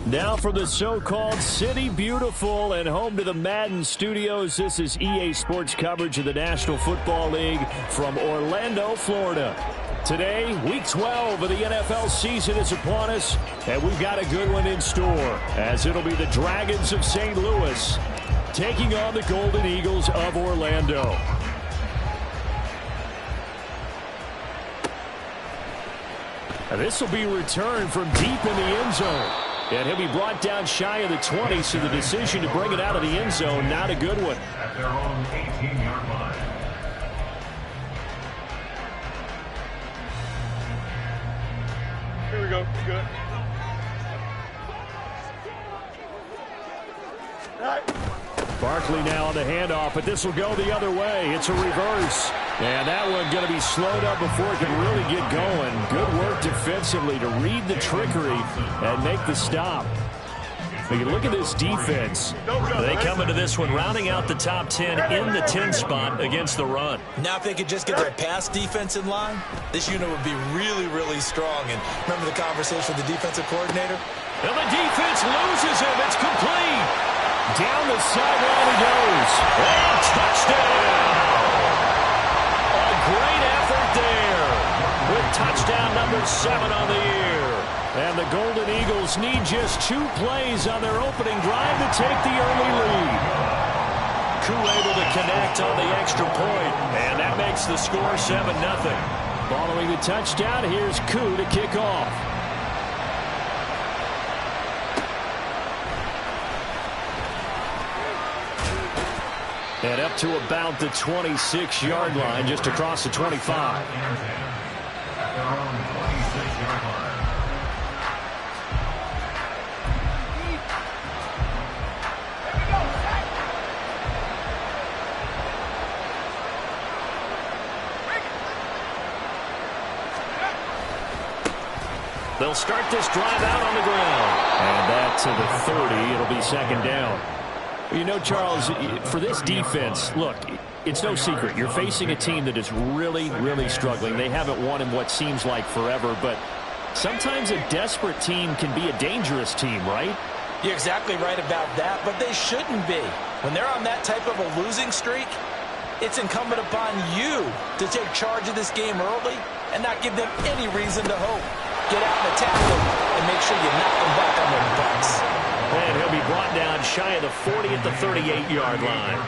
Now for the so-called City Beautiful and home to the Madden Studios. This is EA Sports coverage of the National Football League from Orlando, Florida. Today, Week 12 of the NFL season is upon us, and we've got a good one in store, as it'll be the Dragons of St. Louis taking on the Golden Eagles of Orlando. Now, this will be returned from deep in the end zone. And he'll be brought down shy of the 20, so the decision to bring it out of the end zone, not a good one. At their own 18-yard line. Here we go. Good. All right. Barkley now on the handoff, but this will go the other way. It's a reverse. And that one going to be slowed up before it can really get going. Good work defensively to read the trickery and make the stop. But you look at this defense. They come into this one rounding out the top 10 in the 10 spot against the run. Now if they could just get their pass defense in line, this unit would be really, really strong. And remember the conversation with the defensive coordinator? And the defense loses him. It's complete. Down the sideline he goes. And touchdown. A great effort there with touchdown number 7 on the year. And the Golden Eagles need just 2 plays on their opening drive to take the early lead. Koo able to connect on the extra point, and that makes the score 7-0. Following the touchdown, here's Koo to kick off. And up to about the 26-yard line, just across the 25. They'll start this drive out on the ground. And that to the 30. It'll be second down. You know, Charles, for this defense, look, it's no secret. You're facing a team that is really, really struggling. They haven't won in what seems like forever, but sometimes a desperate team can be a dangerous team, right? You're exactly right about that, but they shouldn't be. When they're on that type of a losing streak, it's incumbent upon you to take charge of this game early and not give them any reason to hope. Get out and attack them and make sure you knock them back on their butts. And he'll be brought down shy of the 40 at the 38-yard line.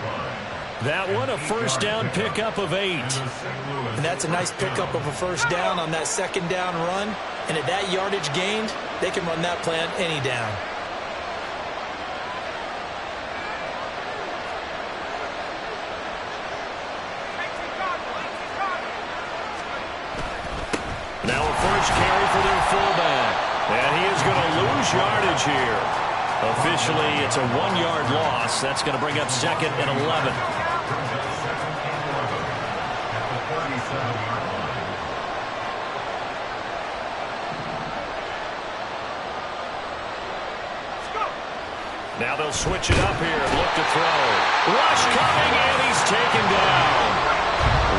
That one, a first down pickup of 8. And that's a nice pickup of a first down on that second down run. And at that yardage gained, they can run that play on any down. Now a first carry for their fullback. And he is going to lose yardage here. Officially, it's a 1-yard loss. That's going to bring up second and 11. Now they'll switch it up here. Look to throw. Rush coming, and he's taken down.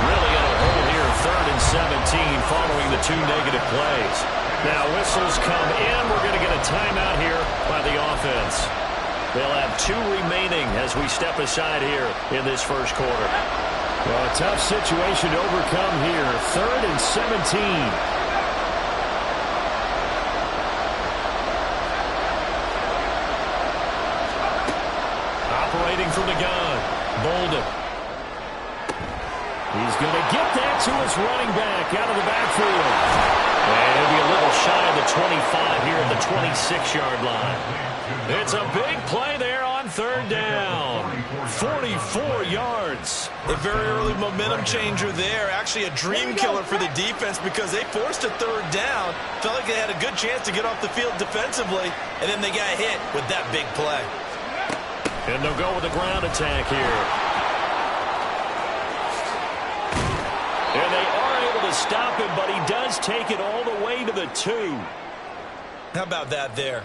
Really in a hole here, 3rd and 17, following the 2 negative plays. Now whistles come in. We're going to get a timeout here by the offense. They'll have 2 remaining as we step aside here in this first quarter. Well, a tough situation to overcome here. 3rd and 17. Operating from the gun, Bolden. He's going to get that to his running back out of the backfield. And it'll be a little shy of the 25 here at the 26-yard line. It's a big play there on third down. 44 yards. A very early momentum changer there. Actually a dream killer for the defense because they forced a third down. Felt like they had a good chance to get off the field defensively, and then they got hit with that big play. And they'll go with a ground attack here. And they are able to stop him, but he does take it all the way to the 2. How about that there?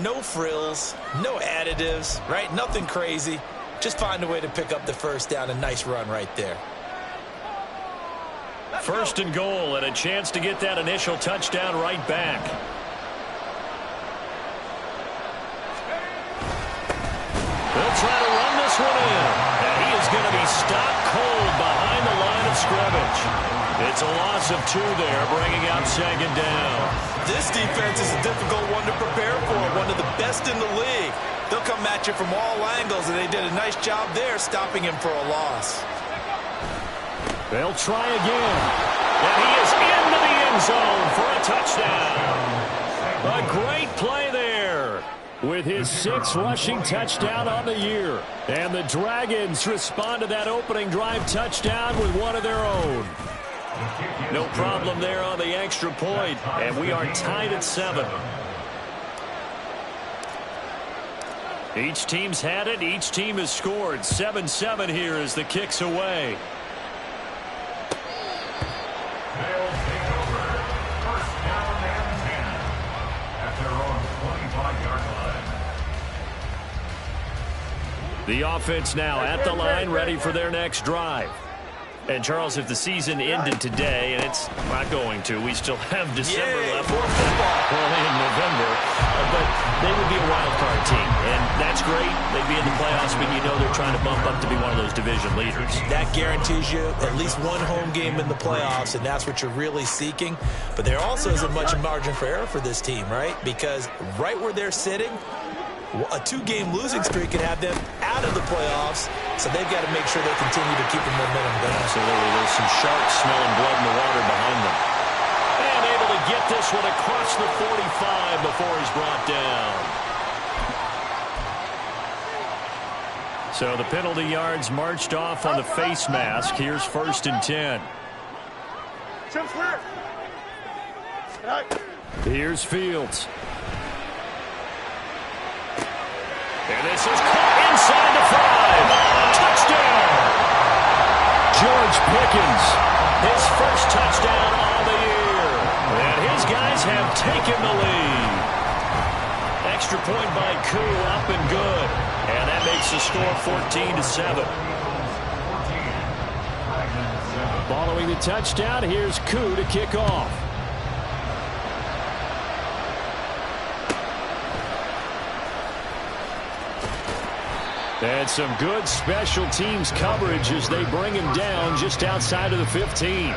No frills, no additives, right? Nothing crazy. Just find a way to pick up the first down. A nice run right there. First and goal, and a chance to get that initial touchdown right back. They'll try to run this one in. And he is going to be stopped cold behind the line of scrimmage. It's a loss of 2 there, bringing out second down. This defense is a difficult one to prepare for, one of the best in the league. They'll come at you from all angles, and they did a nice job there stopping him for a loss. They'll try again. And he is into the end zone for a touchdown. A great play there with his 6th rushing touchdown on the year. And the Dragons respond to that opening drive touchdown with one of their own. No problem there on the extra point, and we are tied at 7. Each team's had it. Each team has scored. 7-7 here as the kick's away. They'll take over. First down and 10 at their own 25-yard line. The offense now at the line, ready for their next drive. And, Charles, if the season ended today, and it's not going to, we still have December left. More football. Well, in November. But they would be a wild card team. And that's great. They'd be in the playoffs, but you know they're trying to bump up to be one of those division leaders. That guarantees you at least one home game in the playoffs, and that's what you're really seeking. But there also isn't much margin for error for this team, right? Because right where they're sitting, a 2-game losing streak could have them out of the playoffs, so they've got to make sure they continue to keep the momentum going. Absolutely. There's some sharks smelling blood in the water behind them. And able to get this one across the 45 before he's brought down. So the penalty yards marched off on the face mask. Here's 1st and 10. Here's Fields. And this is caught inside the 5. Touchdown! George Pickens, his first touchdown on the year. And his guys have taken the lead. Extra point by Koo, up and good. And that makes the score 14-7. Following the touchdown, here's Koo to kick off. And some good special teams coverage as they bring him down just outside of the 15.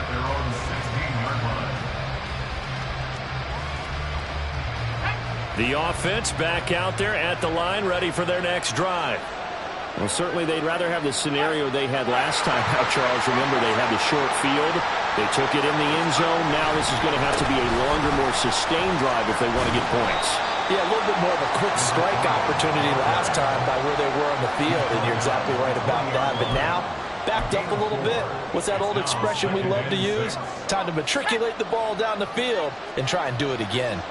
The offense back out there at the line, ready for their next drive. Well, certainly they'd rather have the scenario they had last time out, Charles. Remember, they had the short field. They took it in the end zone. Now this is going to have to be a longer, more sustained drive if they want to get points. Yeah, a little bit more of a quick strike opportunity last time by where they were on the field, and you're exactly right about that. But now, backed up a little bit. What's that old expression we love to use? Time to matriculate the ball down the field and try and do it again.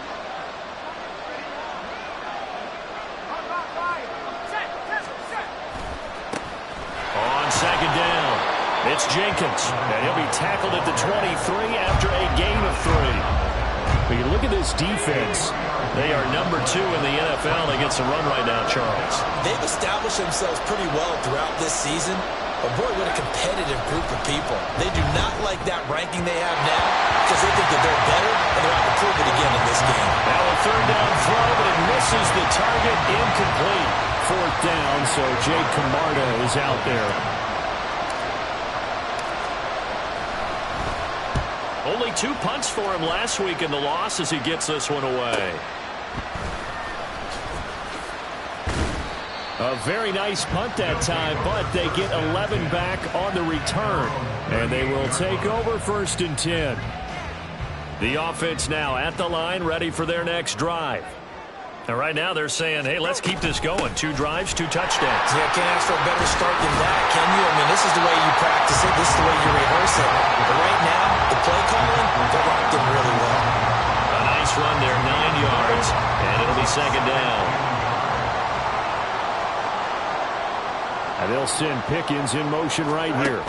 On second down, it's Jenkins, and he'll be tackled at the 23 after a gain of 3. When you look at this defense, they are number 2 in the NFL against the run right now, Charles. They've established themselves pretty well throughout this season, but boy, what a competitive group of people. They do not like that ranking they have now because they think that they're better, and they're out to prove it again in this game. Now a third down throw, but it misses the target, incomplete. 4th down, so Jake Camarda is out there. Only 2 punts for him last week in the loss as he gets this one away. A very nice punt that time, but they get 11 back on the return. And they will take over 1st and 10. The offense now at the line, ready for their next drive. And right now they're saying, hey, let's keep this going. 2 drives, 2 touchdowns. Yeah, can't ask for a better start than that, can you? I mean, this is the way you practice it. This is the way you rehearse it. But right now, the play calling, they're locked in really well. A nice run there, 9 yards, and it'll be second down. And they'll send Pickens in motion right here.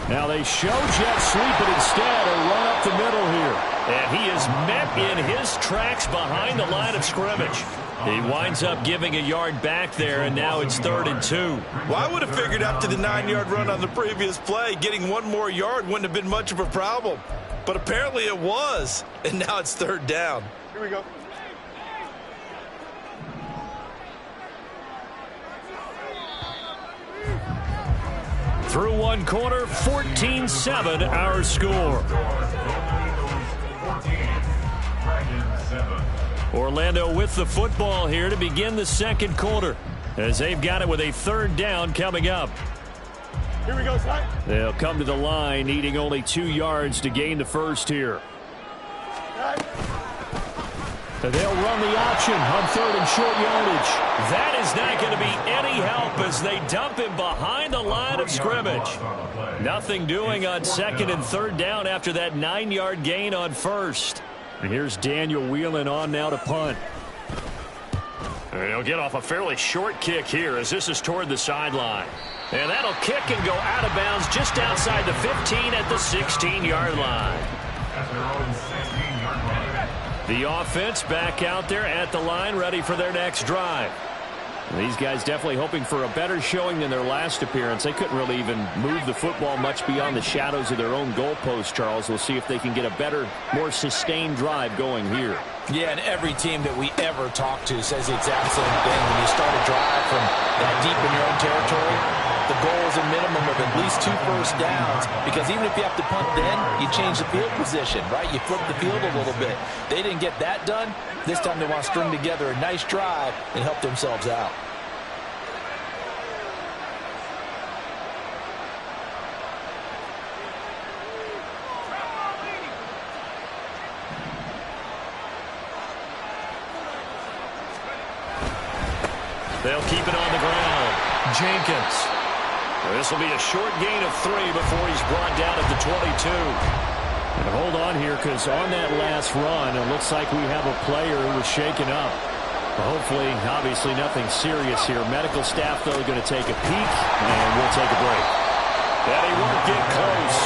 Now they show jet sweep, but instead a run up the middle here. And he is met in his tracks behind the line of scrimmage. He winds up giving a yard back there, and now it's 3rd and 2. Well, I would have figured after the 9-yard run on the previous play, getting 1 more yard wouldn't have been much of a problem. But apparently it was, and now it's 3rd down. Here we go. Through 1 quarter, 14-7 our score. Orlando with the football here to begin the 2nd quarter, as they've got it with a 3rd down coming up. Here we go, Ty. They'll come to the line, needing only 2 yards to gain the first here. And they'll run the option on 3rd and short yardage. That is not going to be any help as they dump him behind the line of scrimmage. Nothing doing on 2nd and 3rd down after that 9-yard gain on 1st. And here's Daniel Whelan on now to punt. And he'll get off a fairly short kick here as this is toward the sideline. And that'll kick and go out of bounds just outside the 15 at the 16-yard line. The offense back out there at the line, ready for their next drive. These guys definitely hoping for a better showing than their last appearance. They couldn't really even move the football much beyond the shadows of their own goalpost, Charles. We'll see if they can get a better, more sustained drive going here. Yeah, and every team that we ever talk to says the exact same thing. When you start a drive from that deep in your own territory, the goal is a minimum of at least 2 first downs, because even if you have to punt then, you change the field position, right? You flip the field a little bit. They didn't get that done. This time they want to string together a nice drive and help themselves out. They'll keep it on the ground. Jenkins. This will be a short gain of 3 before he's brought down at the 22. And hold on here, because on that last run, it looks like we have a player who was shaken up. Hopefully, obviously nothing serious here. Medical staff, though, going to take a peek, and we'll take a break. And he won't get close.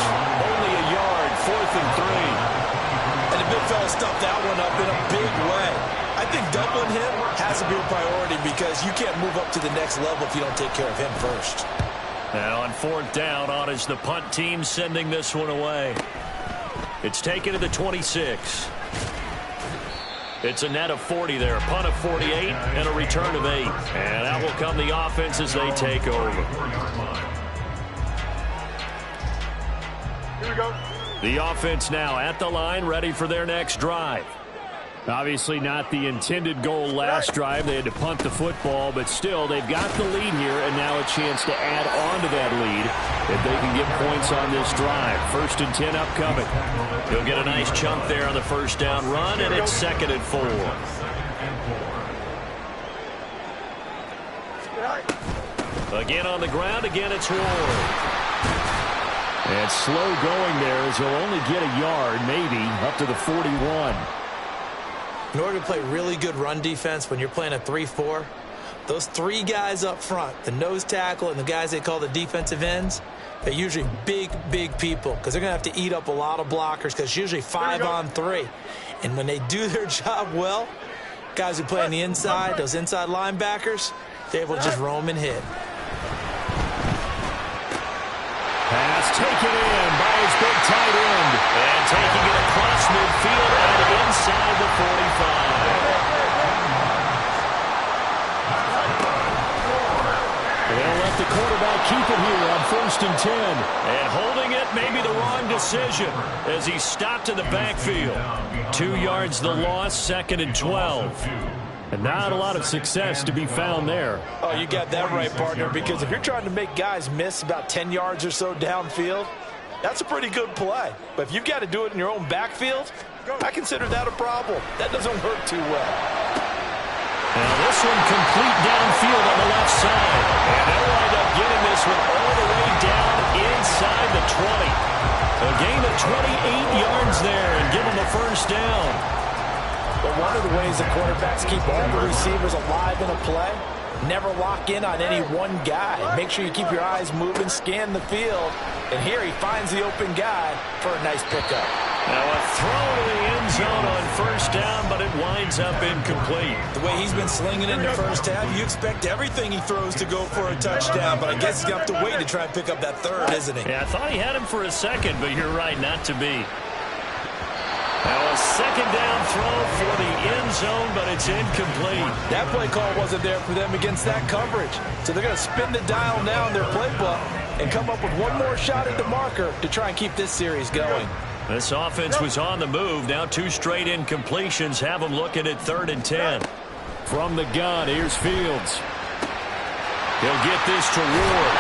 Only a yard, 4th and 3. And the big fella stuffed that one up in a big way. I think doubling him has to be a priority, because you can't move up to the next level if you don't take care of him first. Now on 4th down, on is the punt team sending this one away. It's taken to the 26. It's a net of 40 there. Punt of 48 and a return of 8. And that will come the offense as they take over. Here we go. The offense now at the line, ready for their next drive. Obviously not the intended goal last drive. They had to punt the football, but still they've got the lead here, and now a chance to add on to that lead if they can get points on this drive. 1st and 10 upcoming. He'll get a nice chunk there on the 1st down run, and it's 2nd and 4. Again on the ground, again it's Ward. And slow going there as he'll only get a yard, maybe, up to the 41. In order to play really good run defense when you're playing a 3-4, those 3 guys up front, the nose tackle and the guys they call the defensive ends, they're usually big, big people, because they're going to have to eat up a lot of blockers, because it's usually 5 on 3. And when they do their job well, guys who play on the inside, those inside linebackers, they're able to just roam and hit. Pass taken in by his big tight end. And taking it across midfield and inside the 45. They'll let the quarterback keep it here on 1st and 10. And holding it may be the wrong decision as he stopped in the backfield. 2 yards the loss, 2nd and 12. And not a lot of success to be found there. Oh, you got that right, partner, because if you're trying to make guys miss about 10 yards or so downfield, That's a pretty good play. But if you've got to do it in your own backfield, I consider that a problem. That doesn't work too well. Now this one complete downfield on the left side. And they'll wind up getting this one all the way down inside the 20. A gain of 28 yards there and give them a first down. But one of the ways the quarterbacks keep all the receivers alive in a play, never lock in on any one guy. Make sure you keep your eyes moving, scan the field. And here he finds the open guy for a nice pickup. Now a throw to the end zone on first down, but it winds up incomplete. The way he's been slinging in the first half, you expect everything he throws to go for a touchdown, but I guess he's got to wait to try and pick up that third, isn't he? Yeah, I thought he had him for a second, but you're right, not to be. Now a second down throw for the end zone, but it's incomplete. That play call wasn't there for them against that coverage. So they're going to spin the dial now in their playbook and come up with one more shot at the marker to try and keep this series going. This offense was on the move. Now 2 straight incompletions have them looking at 3rd and 10. From the gun, here's Fields. He'll get this to Ward.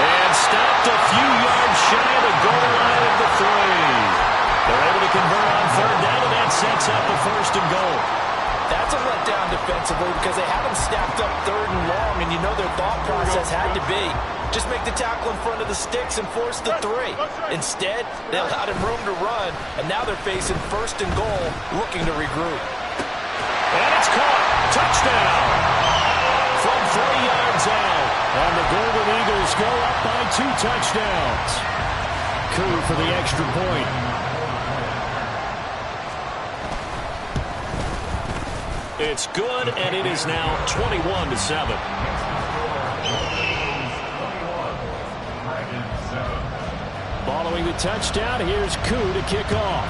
And stopped a few yards shy of the goal line of the 3. They're able to convert on 3rd down, and that sets up a 1st and goal. That's a letdown defensively because they have them stacked up 3rd and long, and you know their thought process had to be just make the tackle in front of the sticks and force the 3. Instead, they allowed him room to run, and now they're facing 1st and goal, looking to regroup. And it's caught. Touchdown. From 3 yards out. And the Golden Eagles go up by 2 touchdowns. Coup for the extra point. It's good, and it is now 21-7. Following the touchdown, here's Coup to kick off.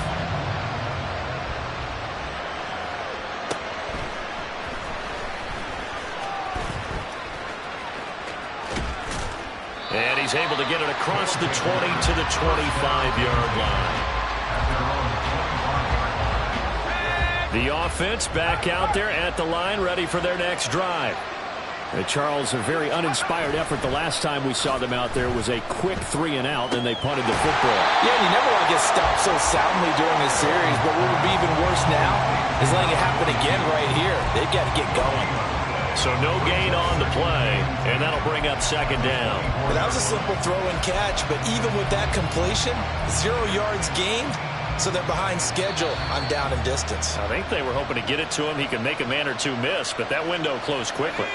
And he's able to get it across the 20 to the 25-yard line. The offense back out there at the line, ready for their next drive. Charles, a very uninspired effort the last time we saw them out there was a quick 3 and out, and they punted the football. Yeah, and you never want to get stopped so soundly during this series, but what would be even worse now is letting it happen again right here. They've got to get going. So no gain on the play, and that'll bring up 2nd down. Well, that was a simple throw and catch, but even with that completion, 0 yards gained, so they're behind schedule on down and distance. I think they were hoping to get it to him. He could make a man or two miss, but that window closed quickly.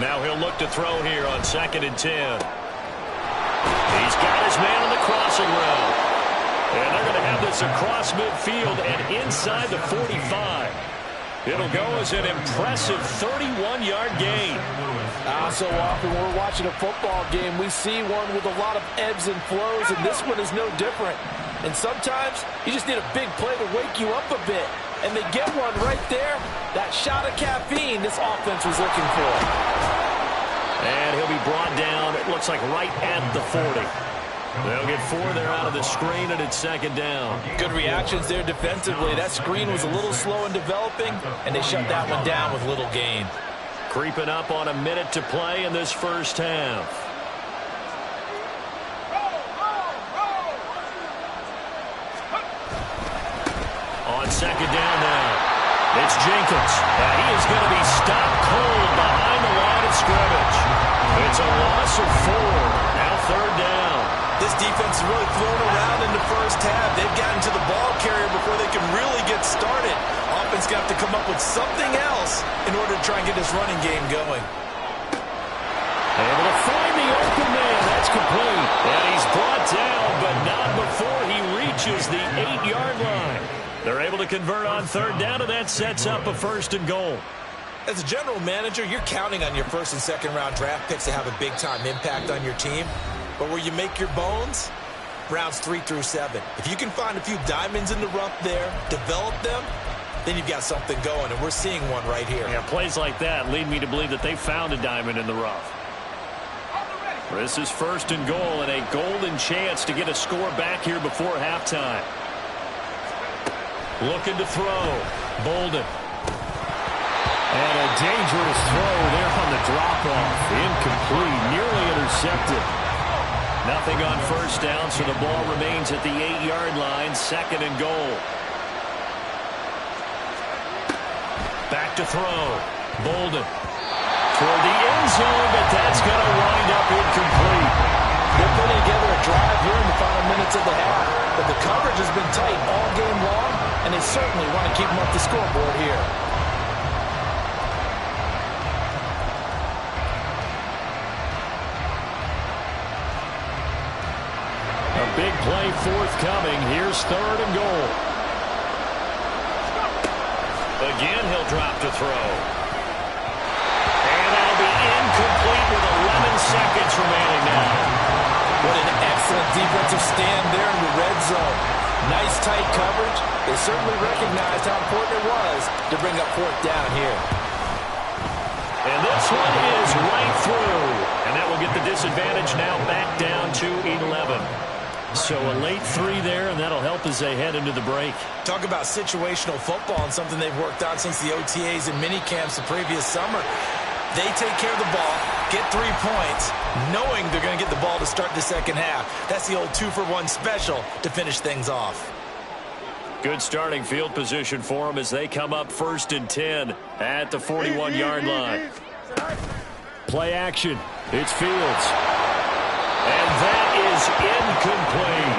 Now he'll look to throw here on 2nd and 10. He's got his man on the crossing route. And they're going to have this across midfield and inside the 45. It'll go as an impressive 31-yard gain. So often when we're watching a football game, we see one with a lot of ebbs and flows, and this one is no different. And sometimes you just need a big play to wake you up a bit. And they get one right there. That shot of caffeine this offense was looking for. And he'll be brought down, it looks like right at the 40. They'll get 4 there out of the screen, and it's 2nd down. Good reactions there defensively. That screen was a little slow in developing, and they shut that one down with little gain. Creeping up on a minute to play in this first half. On 2nd down now, it's Jenkins. And he is going to be stopped cold behind the line of scrimmage. It's a loss of 4. Now 3rd down. This defense is really thrown around in the first half. They've gotten to the ball carrier before they can really get started. Offense got to come up with something else in order to try and get this running game going. Able to find the open man. That's complete. And he's brought down, but not before he reaches the 8-yard line. They're able to convert on 3rd down, and that sets up a 1st and goal. As a general manager, you're counting on your 1st and 2nd round draft picks to have a big-time impact on your team. But where you make your bones, rounds 3 through 7. If you can find a few diamonds in the rough there, develop them, then you've got something going, and we're seeing one right here. Yeah, plays like that lead me to believe that they found a diamond in the rough. This is 1st and goal, and a golden chance to get a score back here before halftime. Looking to throw. Bolden. And a dangerous throw there on the drop-off. Incomplete, nearly intercepted. Nothing on first down, so the ball remains at the 8-yard line, 2nd and goal. Back to throw. Bolden toward the end zone, but that's going to wind up incomplete. They're putting together a drive here in the final minutes of the half, but the coverage has been tight all game long, and they certainly want to keep them off the scoreboard here. A big play forthcoming. Here's 3rd and goal. Again, he'll drop to throw. And that'll be incomplete with 11 seconds remaining now. What an excellent defensive stand there in the red zone. Nice tight coverage. They certainly recognized how important it was to bring up 4th down here. And this one is right through. And that will get the disadvantage now back down to 11. So a late 3 there, and that'll help as they head into the break. Talk about situational football and something they've worked on since the OTAs and mini camps the previous summer. They take care of the ball, get 3 points, knowing they're going to get the ball to start the second half. That's the old 2-for-1 special to finish things off. Good starting field position for them as they come up 1st and 10 at the 41-yard line. Play action. It's Fields. And that is incomplete.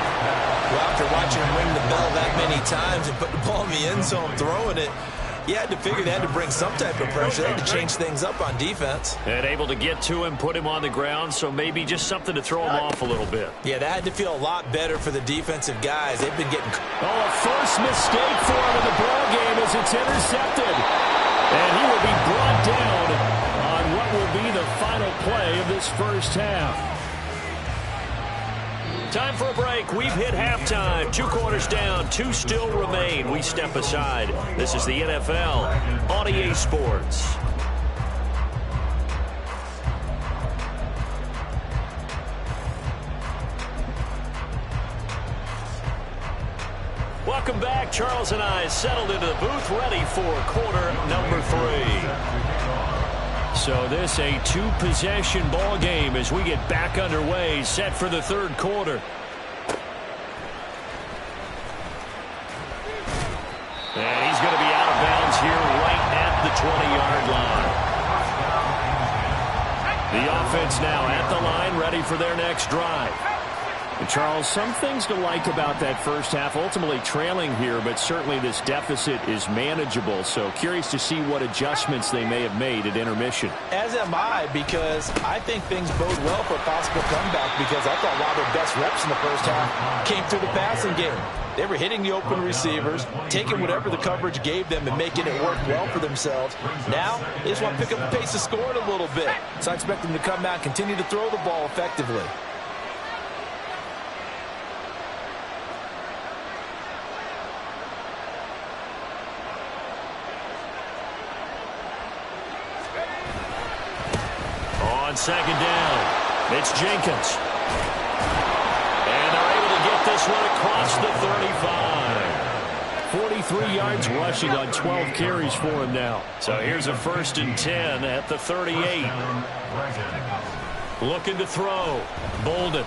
Well, after watching him ring the bell that many times and put the ball in the end zone, throwing it, you had to figure they had to bring some type of pressure. They had to change things up on defense. And able to get to him, put him on the ground, so maybe just something to throw him off a little bit. Yeah, that had to feel a lot better for the defensive guys. They've been getting... Oh, a first mistake for him in the ball game as it's intercepted. And he will be brought down on what will be the final play of this first half. Time for a break. We've hit halftime. 2 quarters down. 2 still remain. We step aside. This is the NFL on EA Sports. Welcome back. Charles and I settled into the booth, ready for quarter number 3. So this a 2-possession ball game as we get back underway, set for the 3rd quarter. And he's going to be out of bounds here right at the 20-yard line. The offense now at the line, ready for their next drive. And Charles, some things to like about that first half, ultimately trailing here, but certainly this deficit is manageable. So curious to see what adjustments they may have made at intermission. As am I, because I think things bode well for a possible comeback, because I thought a lot of their best reps in the first half came through the passing game. They were hitting the open receivers, taking whatever the coverage gave them and making it work well for themselves. Now, they just want to pick up the pace of scoring a little bit. So I expect them to come out and continue to throw the ball effectively. On 2nd down, it's Jenkins. And they're able to get this one across the 35. 43 yards rushing on 12 carries for him now. So here's a 1st and 10 at the 38. Looking to throw. Bolden.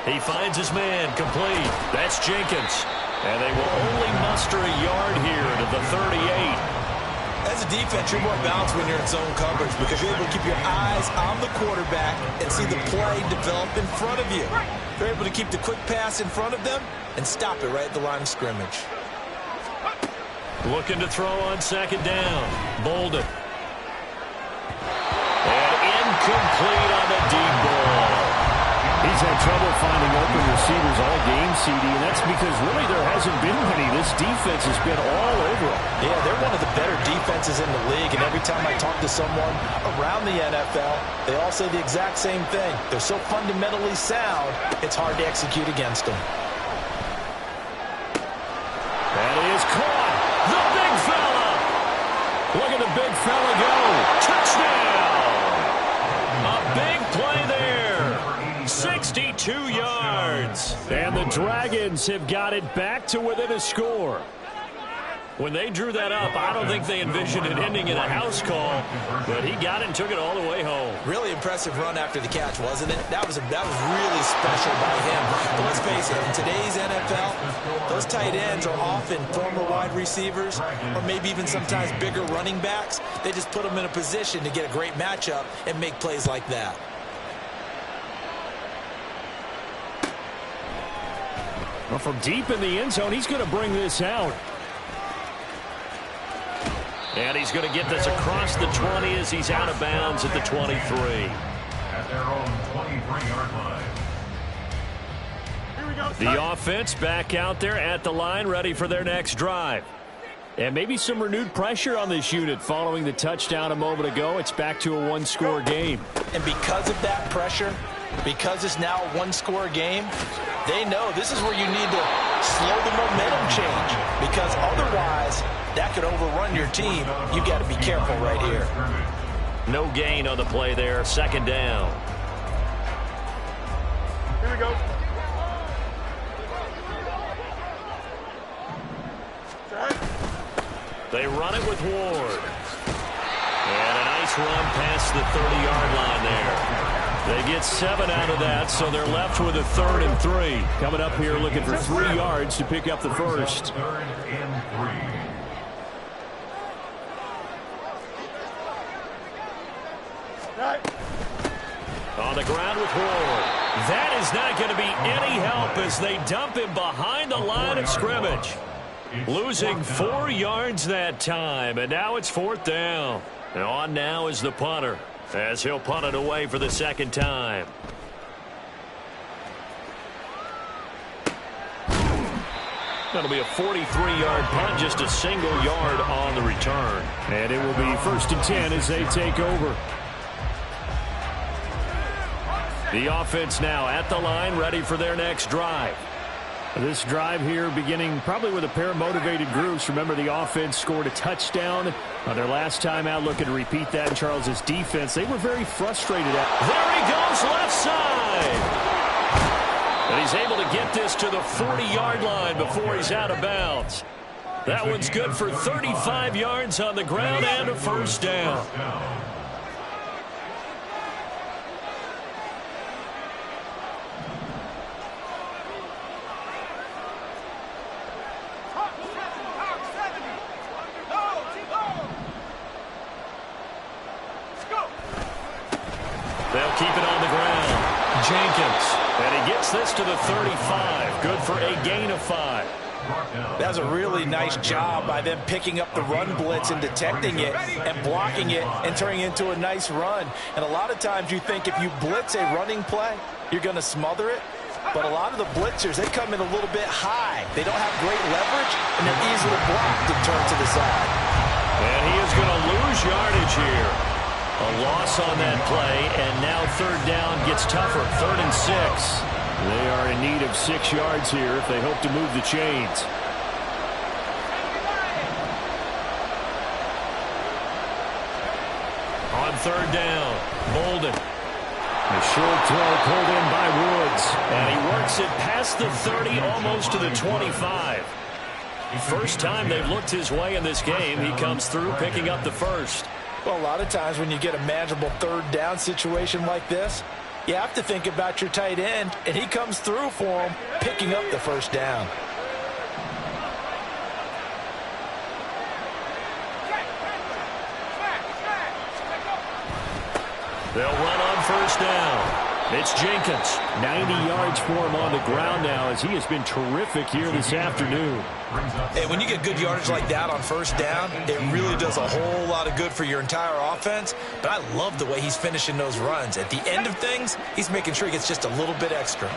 He finds his man, complete. That's Jenkins. And they will only muster a yard here to the 38. As a defense, you're more balanced when you're in zone coverage because you're able to keep your eyes on the quarterback and see the play develop in front of you. You're able to keep the quick pass in front of them and stop it right at the line of scrimmage. Looking to throw on 2nd down. Bolden. And incomplete on the deep ball. He's had trouble finding open receivers all game, CD, and that's because really there hasn't been many. This defense has been all over them. Yeah, they're one of the better defenses in the league, and every time I talk to someone around the NFL, they all say the exact same thing. They're so fundamentally sound, it's hard to execute against them. That is caught. The big fella. Look at the big fella go. Touchdown. A big play there. 62 yards. And the Dragons have got it back to within a score. When they drew that up, I don't think they envisioned it ending in a house call, but he got it and took it all the way home. Really impressive run after the catch, wasn't it? That was really special by him. But let's face it, in today's NFL, those tight ends are often former wide receivers or maybe even sometimes bigger running backs. They just put them in a position to get a great matchup and make plays like that. Well, from deep in the end zone, he's going to bring this out. And he's going to get this across the 20 as he's out of bounds at the 23. At their own 23-yard line. Here we go. The offense back out there at the line, ready for their next drive. And maybe some renewed pressure on this unit following the touchdown a moment ago. It's back to a one-score game. And because of that pressure, because it's now a one-score game, they know this is where you need to slow the momentum change, because otherwise that could overrun your team. You've got to be careful right here. No gain on the play there. Second down. Here we go. They run it with Ward. And a nice run past the 30-yard line there. They get 7 out of that, so they're left with a 3rd and 3. Coming up here looking for 3 yards to pick up the first. 3rd and 3. On the ground with Ward. That is not going to be any help as they dump him behind the line of scrimmage. Losing 4 yards that time, and now it's 4th down. And on now is the punter, as he'll punt it away for the second time. That'll be a 43-yard punt, just a single yard on the return. And it will be 1st and 10 as they take over. The offense now at the line, ready for their next drive. This drive here beginning probably with a pair of motivated groups. Remember, the offense scored a touchdown on their last time out. Looking to repeat that in Charles's defense. They were very frustrated. There he goes, left side. And he's able to get this to the 40-yard line before he's out of bounds. That one's good for 35 yards on the ground and a 1st down. They'll keep it on the ground. Jenkins. And he gets this to the 35. Good for a gain of 5. That was a really nice job by them picking up the run blitz and detecting it and blocking it and turning it into a nice run. And a lot of times you think if you blitz a running play, you're going to smother it. But a lot of the blitzers, they come in a little bit high. They don't have great leverage, and they're easily blocked and turned to the side. And he is going to lose yardage here. A loss on that play, and now 3rd down gets tougher. 3rd and 6. They are in need of 6 yards here if they hope to move the chains. On 3rd down, Bolden. A short throw pulled in by Woods, and he works it past the 30, almost to the 25. First time they've looked his way in this game, he comes through picking up the first. Well, a lot of times when you get a manageable 3rd down situation like this, you have to think about your tight end, and he comes through for him, picking up the 1st down. They'll run on 1st down. It's Jenkins. 90 yards for him on the ground now as he has been terrific here this afternoon. And when you get good yardage like that on 1st down, it really does a whole lot of good for your entire offense. But I love the way he's finishing those runs. At the end of things, he's making sure he gets just a little bit extra.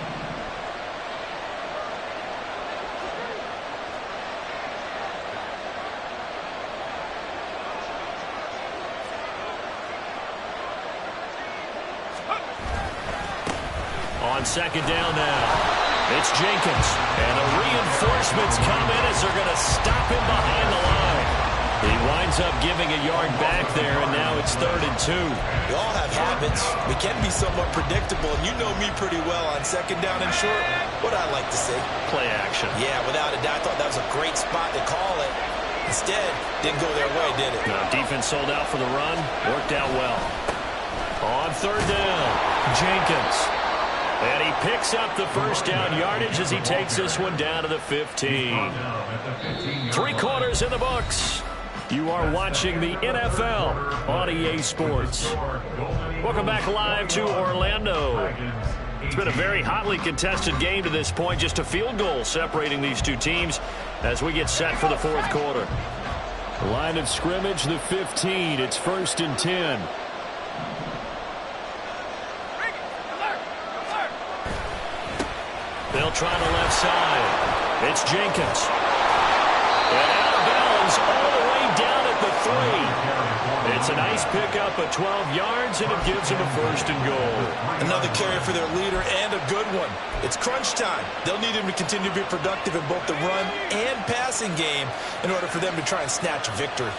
On 2nd down now, it's Jenkins. And the reinforcements come in as they're going to stop him behind the line. He winds up giving a yard back there, and now it's 3rd and 2. We all have habits. We can be somewhat predictable, and you know me pretty well on 2nd down and short. What I like to see. Play action. Yeah, without a doubt. I thought that was a great spot to call it. Instead, didn't go their way, did it? No, defense sold out for the run. Worked out well. On third down, Jenkins. And he picks up the first down yardage as he takes this one down to the 15. 3 quarters in the books. You are watching the NFL on EA Sports. Welcome back live to Orlando. It's been a very hotly contested game to this point. Just a field goal separating these two teams as we get set for the fourth quarter. Line of scrimmage, the 15. It's 1st and 10. They'll try the left side. It's Jenkins. And out of bounds all the way down at the 3. It's a nice pickup of 12 yards, and it gives them a 1st and goal. Another carry for their leader, and a good one. It's crunch time. They'll need him to continue to be productive in both the run and passing game in order for them to try and snatch a victory.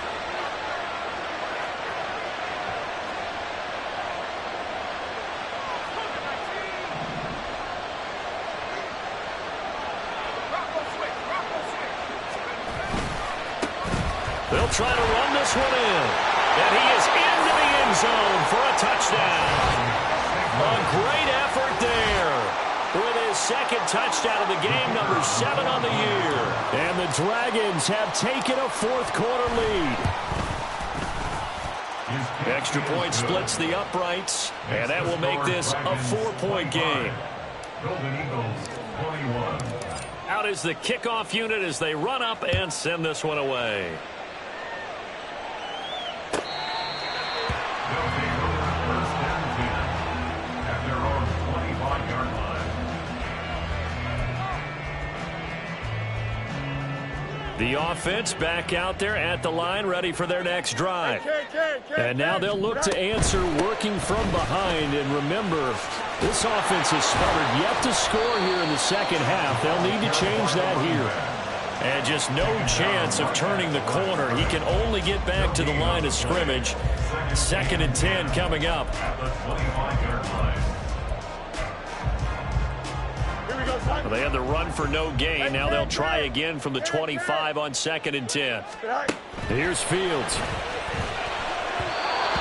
They'll try to run this one in. And he is into the end zone for a touchdown. A great effort there with his 2nd touchdown of the game, number 7 on the year. And the Dragons have taken a 4th quarter lead. Extra point splits the uprights, and that will make this a 4-point game. Out is the kickoff unit as they run up and send this one away. The offense back out there at the line, ready for their next drive. And now they'll look to answer working from behind. And remember, this offense has sputtered yet to score here in the second half. They'll need to change that here. And just no chance of turning the corner. He can only get back to the line of scrimmage. 2nd and 10 coming up. They had the run for no gain. Now they'll try again from the 25 on 2nd and 10. Here's Fields.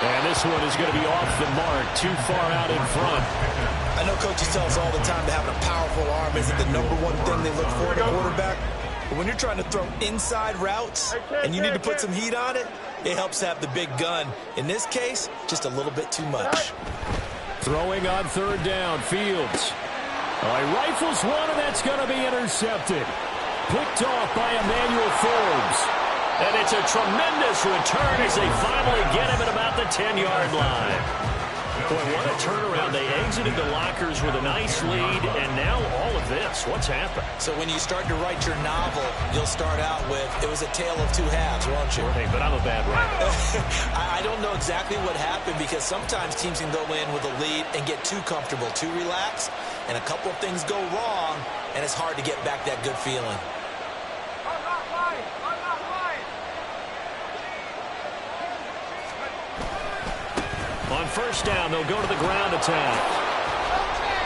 And this one is going to be off the mark, too far out in front. I know coaches tell us all the time that having a powerful arm isn't the number one thing they look for in a quarterback. But when you're trying to throw inside routes and you need to put some heat on it, it helps have the big gun. In this case, just a little bit too much. Throwing on 3rd down, Fields. He rifles one, and that's going to be intercepted. Picked off by Emmanuel Forbes. And it's a tremendous return as they finally get him at about the 10-yard line. Boy, what a turnaround. They exited the lockers with a nice lead, and now all of this. What's happened? So when you start to write your novel, you'll start out with, it was a tale of 2 halves, won't you? Hey, but I'm a bad writer. I don't know exactly what happened because sometimes teams can go in with a lead and get too comfortable, too relaxed, and a couple of things go wrong, and it's hard to get back that good feeling. On 1st down, they'll go to the ground attack.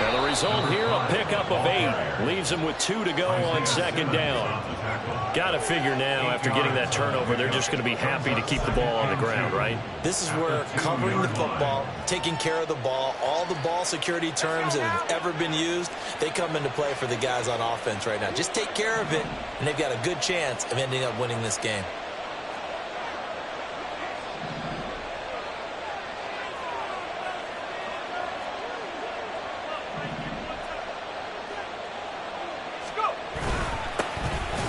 And the result here, a pickup of 8. Leaves them with 2 to go on 2nd down. Got to figure now, after getting that turnover, they're just going to be happy to keep the ball on the ground, right? This is where covering the football, taking care of the ball, all the ball security terms that have ever been used, they come into play for the guys on offense right now. Just take care of it, and they've got a good chance of ending up winning this game.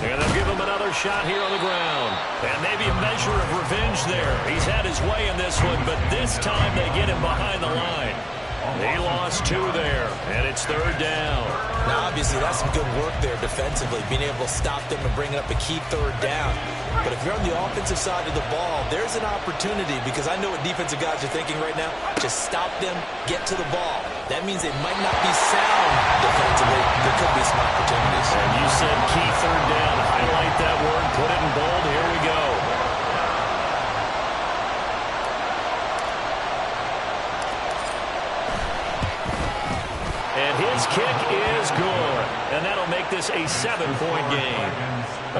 And they'll give him another shot here on the ground. And maybe a measure of revenge there. He's had his way in this one, but this time they get him behind the line. He lost 2 there, and it's 3rd down. Now, obviously, that's some good work there defensively, being able to stop them and bringing up a key 3rd down. But if you're on the offensive side of the ball, there's an opportunity, because I know what defensive guys are thinking right now. Just stop them, get to the ball. That means they might not be sound defensively. There could be some opportunities. And you said key 3rd down. Highlight that word, put it in bold. Here we go. And his kick is good. And that'll make this a 7-point game.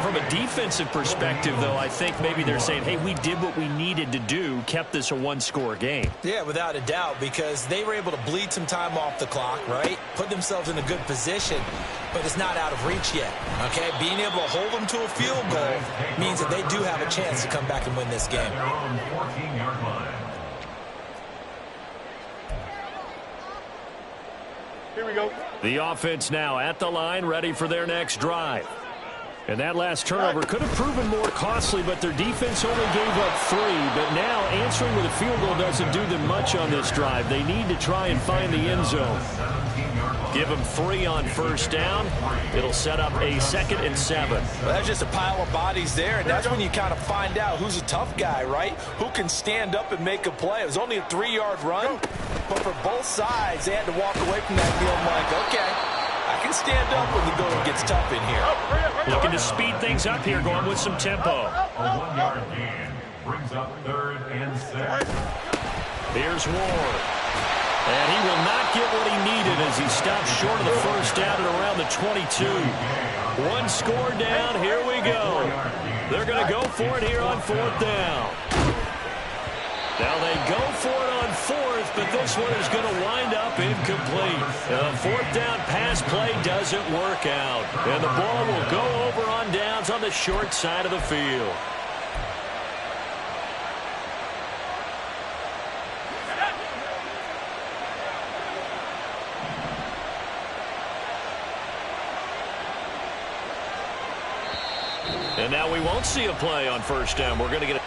From a defensive perspective, though, I think maybe they're saying, hey, we did what we needed to do, kept this a one-score game. Yeah, without a doubt, because they were able to bleed some time off the clock, right? Put themselves in a good position, but it's not out of reach yet, okay? Being able to hold them to a field goal means that they do have a chance to come back and win this game. Their own 14-yard line. Here we go. The offense now at the line, ready for their next drive. And that last turnover could have proven more costly, but their defense only gave up 3. But now answering with a field goal doesn't do them much on this drive. They need to try and find the end zone. Give them 3 on first down. It'll set up a 2nd and 7. Well, that's just a pile of bodies there, and that's when you kind of find out who's a tough guy, right? Who can stand up and make a play. It was only a 3-yard run, but for both sides, they had to walk away from that feeling like, okay, I can stand up when the going gets tough in here. Looking to speed things up here, going with some tempo. A 1-yard gain brings up 3rd and 6. Here's Ward. And he will not get what he needed as he stops short of the first down at around the 22. 1 score down. Here we go. They're going to go for it here on 4th down. Now they go for it on 4th, but this one is going to wind up incomplete. The 4th down pass play doesn't work out. And the ball will go over on downs on the short side of the field. And now we won't see a play on first down. We're going to get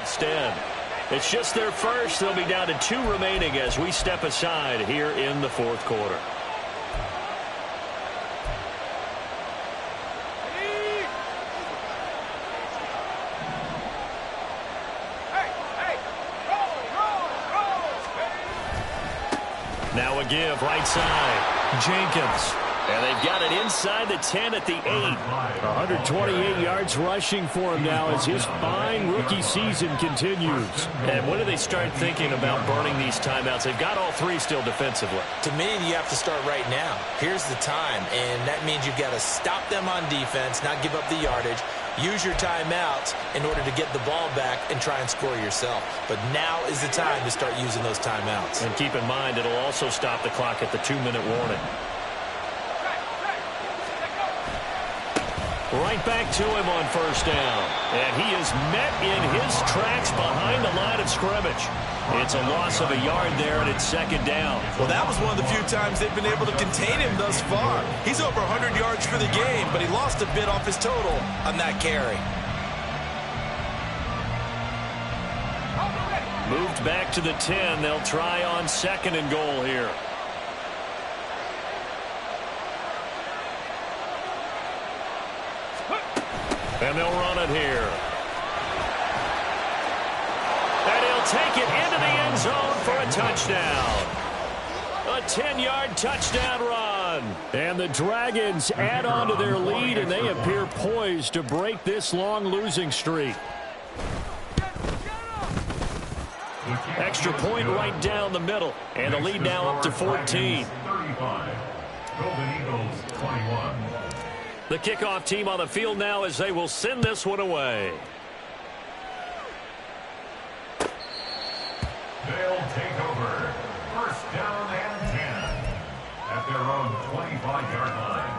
instead. It's just their first. They'll be down to 2 remaining as we step aside here in the 4th quarter. Now a give right side. Jenkins. And they've got it inside the 10 at the 8. 128 yards rushing for him now as his fine rookie season continues. And when do they start thinking about burning these timeouts? They've got all 3 still defensively. To me, you have to start right now. Here's the time, and that means you've got to stop them on defense, not give up the yardage, use your timeouts in order to get the ball back and try and score yourself. But now is the time to start using those timeouts. And keep in mind, it'll also stop the clock at the 2-minute warning. Right back to him on first down. And he is met in his tracks behind the line of scrimmage. It's a loss of a yard there, and it's 2nd down. Well, that was one of the few times they've been able to contain him thus far. He's over 100 yards for the game, but he lost a bit off his total on that carry. Moved back to the 10. They'll try on 2nd and goal here. And they'll run it here. And he'll take it into the end zone for a touchdown. A 10-yard touchdown run. And the Dragons add on to their lead, and they appear poised to break this long losing streak. Extra point right down the middle. And the lead now up to 14. 35. Golden Eagles 21. The kickoff team on the field now as they will send this one away. They'll take over. First down and 10 at their own 25-yard line.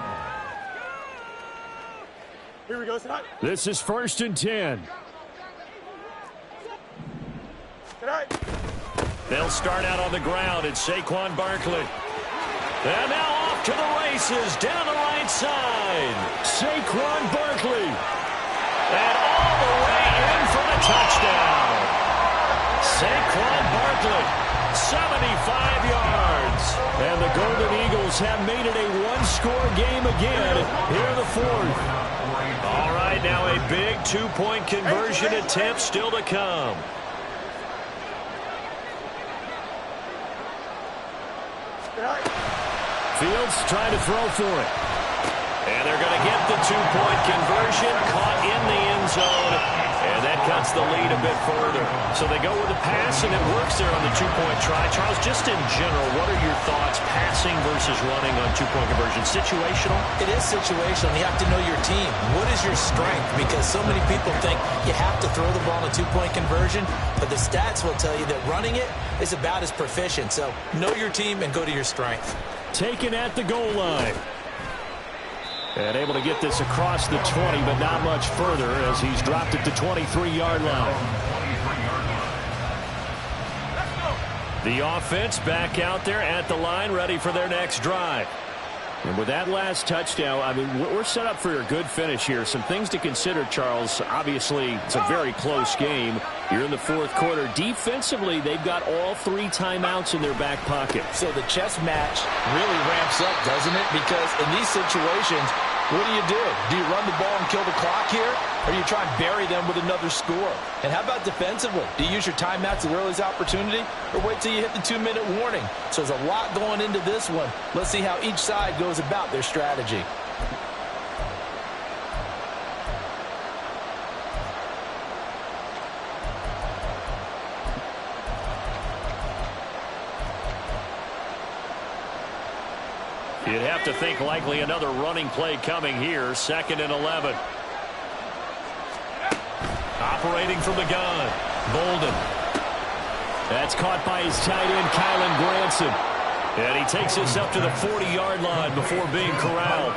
Here we go, son. This is 1st and 10. They'll start out on the ground. It's Saquon Barkley. And now off to the races down the right side. Saquon Barkley. And all the way in for the touchdown. Saquon Barkley, 75 yards. And the Golden Eagles have made it a one-score game again here in the 4th. All right, now a big 2-point conversion attempt still to come. Fields trying to throw for it. And they're going to get the 2-point conversion, caught in the end zone. And that cuts the lead a bit further. So they go with a pass, and it works there on the two-point try. Charles, just in general, what are your thoughts passing versus running on two-point conversion? Situational? It is situational. You have to know your team. What is your strength? Because so many people think you have to throw the ball in a two-point conversion, but the stats will tell you that running it is about as proficient. So know your team and go to your strength. Taken at the goal line. And able to get this across the 20, but not much further as he's dropped it to 23-yard line. The offense back out there at the line, ready for their next drive. And with that last touchdown, I mean, we're set up for a good finish here. Some things to consider, Charles. Obviously, it's a very close game. You're in the fourth quarter. Defensively, they've got all 3 timeouts in their back pocket. So the chess match really ramps up, doesn't it? Because in these situations, what do? Do you run the ball and kill the clock here? Or do you try and bury them with another score? And how about defensively? Do you use your timeouts at earliest opportunity? Or wait till you hit the 2-minute warning? So there's a lot going into this one. Let's see how each side goes about their strategy. You'd have to think likely another running play coming here. 2nd and 11. Operating from the gun. Bolden. That's caught by his tight end, Kylan Granson. And he takes this up to the 40-yard line before being corralled.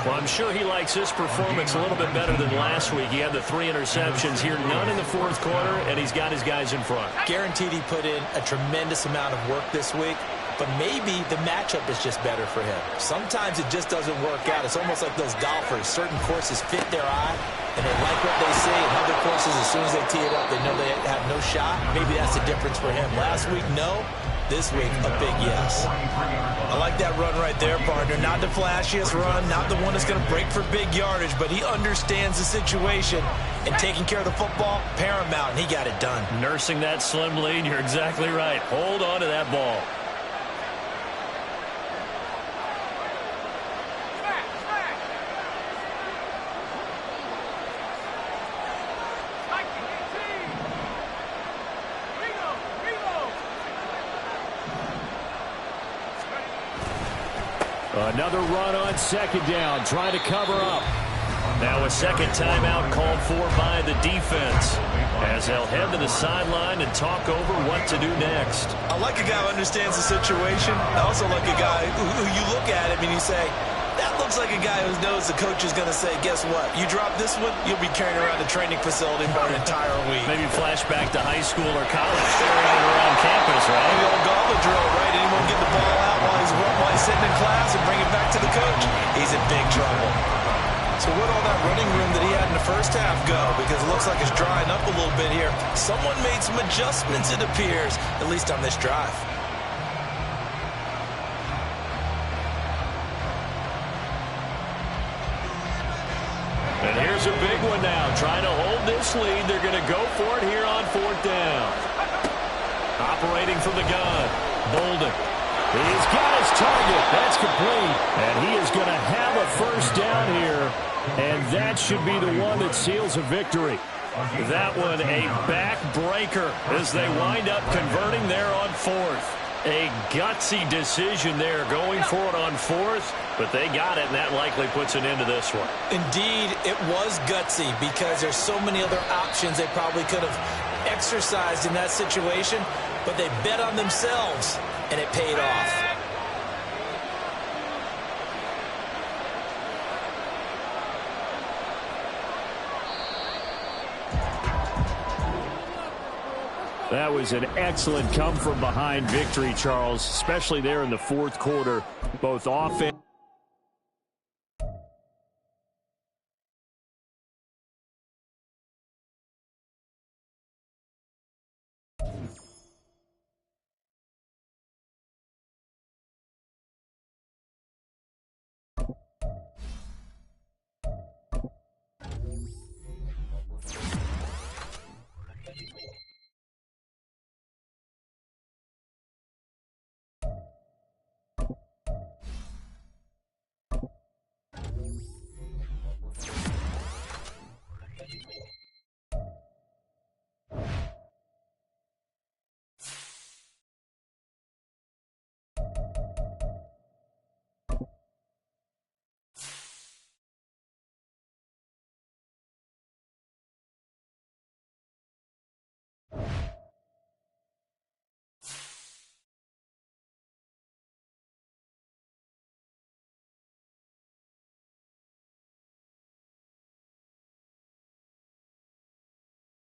Well, I'm sure he likes this performance a little bit better than last week. He had the 3 interceptions here, none in the fourth quarter, and he's got his guys in front. Guaranteed he put in a tremendous amount of work this week. But maybe the matchup is just better for him. Sometimes it just doesn't work out. It's almost like those golfers. Certain courses fit their eye, and they like what they see. And other courses, as soon as they tee it up, they know they have no shot. Maybe that's the difference for him. Last week, no. This week, a big yes. I like that run right there, partner. Not the flashiest run, not the one that's going to break for big yardage, but he understands the situation, and taking care of the football, paramount, and he got it done. Nursing that slim lead, you're exactly right. Hold on to that ball. Another run on 2nd down, trying to cover up. Now a second timeout called for by the defense as they'll head to the sideline and talk over what to do next. I like a guy who understands the situation. I also like a guy who you look at him and you say, that looks like a guy who knows the coach is going to say, guess what? You drop this one, you'll be carrying around the training facility for an entire week. Maybe flashback to high school or college, staring around campus, right? The old gauntlet drill, right? Anyone get the ball out while he's sitting in class and bring it back to the coach? He's in big trouble. So where'd all that running room that he had in the first half go? Because it looks like it's drying up a little bit here. Someone made some adjustments, it appears, at least on this drive. And here's a big one now. Trying to hold this lead. They're going to go for it here on 4th down. Operating from the gun. Bolden. He's got his target. That's complete. And he is going to have a first down here. And that should be the one that seals a victory. That one a backbreaker as they wind up converting there on 4th. A gutsy decision there, going for it on 4th, but they got it, and that likely puts an end to this one. Indeed, it was gutsy because there's so many other options they probably could have exercised in that situation, but they bet on themselves, and it paid off. That was an excellent come-from-behind victory, Charles, especially there in the fourth quarter, both offense.